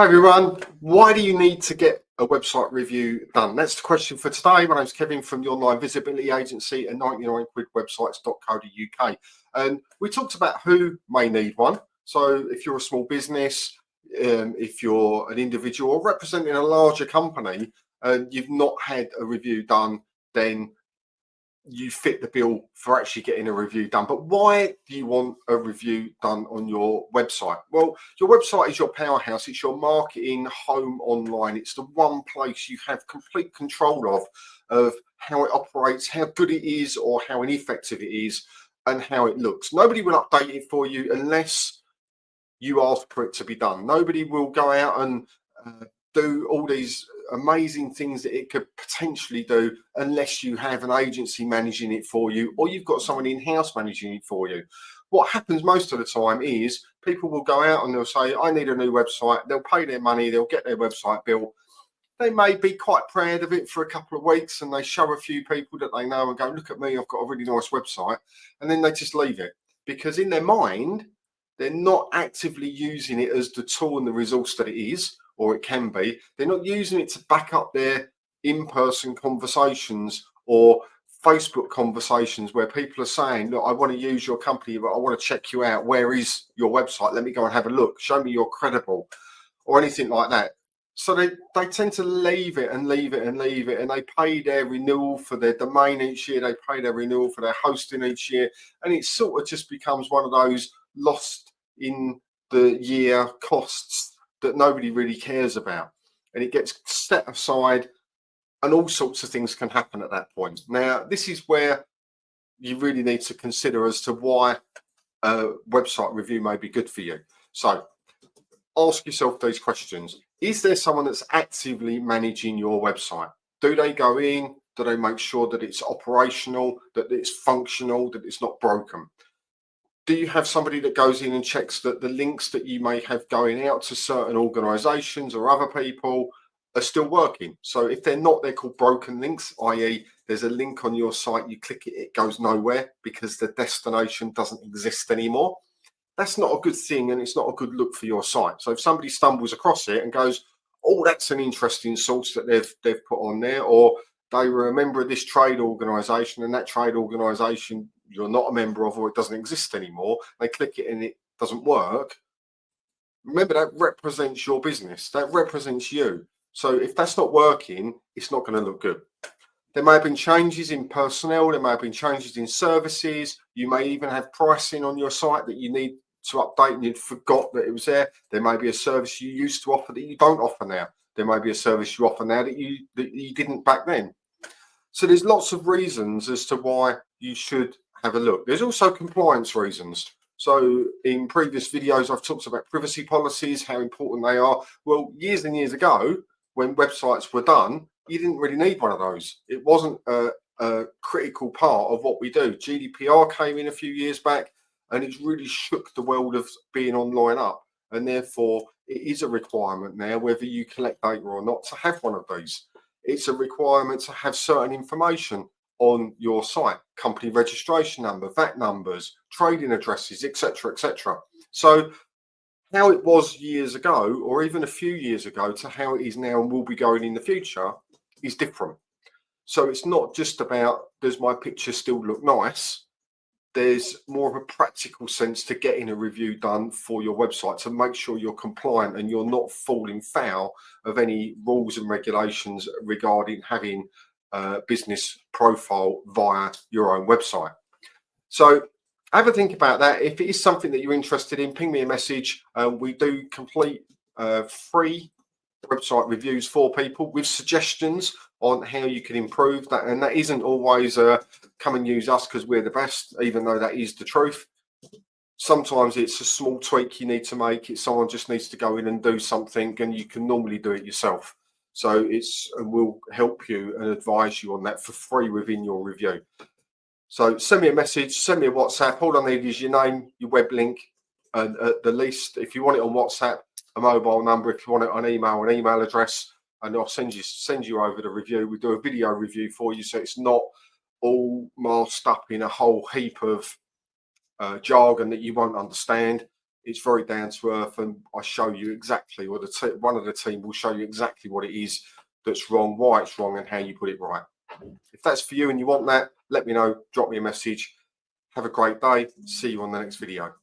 Hi everyone, why do you need to get a website review done? That's the question for today. My name's Kevin from the online visibility agency at 99quidwebsites.co.uk. And we talked about who may need one. So if you're a small business, if you're an individual or representing a larger company and you've not had a review done, then you fit the bill for actually getting a review done. But why do you want a review done on your website? Well, your website is your powerhouse. It's your marketing home online. It's the one place you have complete control of how it operates, how good it is or how ineffective it is, and how it looks. Nobody will update it for you unless you ask for it to be done. Nobody will go out and do all these amazing things that it could potentially do unless you have an agency managing it for you or you've got someone in-house managing it for you. What happens most of the time is people will go out and they'll say, I need a new website. They'll pay their money, they'll get their website built. They may be quite proud of it for a couple of weeks and they show a few people that they know and go, look at me, I've got a really nice website. And then they just leave it because in their mind, they're not actively using it as the tool and the resource that it is, or it can be. They're not using it to back up their in-person conversations or Facebook conversations where people are saying, look, I want to use your company, but I want to check you out. Where is your website? Let me go and have a look. Show me you're credible or anything like that. So they tend to leave it and leave it and leave it. And they pay their renewal for their domain each year. They pay their renewal for their hosting each year. And it sort of just becomes one of those lost in the year costs that nobody really cares about, and it gets set aside and all sorts of things can happen at that point. Now, this is where you really need to consider as to why a website review may be good for you. So ask yourself these questions. Is there someone that's actively managing your website? Do they go in? Do they make sure that it's operational, that it's functional, that it's not broken? Do you have somebody that goes in and checks that the links that you may have going out to certain organizations or other people are still working? So if they're not, they're called broken links, i.e. there's a link on your site, you click it, it goes nowhere because the destination doesn't exist anymore. That's not a good thing and it's not a good look for your site. So if somebody stumbles across it and goes, oh, that's an interesting source that they've put on there, or they were a member of this trade organization and that trade organization you're not a member of or it doesn't exist anymore, they click it and it doesn't work. Remember, that represents your business, that represents you. So if that's not working, it's not going to look good. There may have been changes in personnel, there may have been changes in services, you may even have pricing on your site that you need to update and you'd forgot that it was there. There may be a service you used to offer that you don't offer now. There may be a service you offer now that you didn't back then. So there's lots of reasons as to why you should have a look. There's also compliance reasons. So in previous videos, I've talked about privacy policies, how important they are. Well, years and years ago, when websites were done, you didn't really need one of those. It wasn't a critical part of what we do. GDPR came in a few years back and it's really shook the world of being online up. And therefore, it is a requirement now, whether you collect data or not, to have one of these. It's a requirement to have certain information on your site, company registration number, VAT numbers, trading addresses, etc., etc. So how it was years ago, or even a few years ago, to how it is now and will be going in the future is different. So it's not just about, does my picture still look nice? There's more of a practical sense to getting a review done for your website to make sure you're compliant and you're not falling foul of any rules and regulations regarding having a business profile via your own website. So have a think about that. If it is something that you're interested in, ping me a message. We do complete free website reviews for people with suggestions on how you can improve that, and that isn't always come and use us because we're the best, even though that is the truth. Sometimes it's a small tweak you need to make. It's someone just needs to go in and do something, and you can normally do it yourself. So we'll help you and advise you on that for free within your review. So send me a message, send me a WhatsApp. All I need is your name, your web link, and at the least, if you want it on WhatsApp, a mobile number. If you want it on email, an email address, and I'll send you over the review. We do a video review for you, so it's not all masked up in a whole heap of jargon that you won't understand. It's very down to earth, and I show you exactly, or one of the team will show you exactly what it is that's wrong, why it's wrong, and how you put it right. If that's for you and you want that, let me know. Drop me a message. Have a great day. See you on the next video.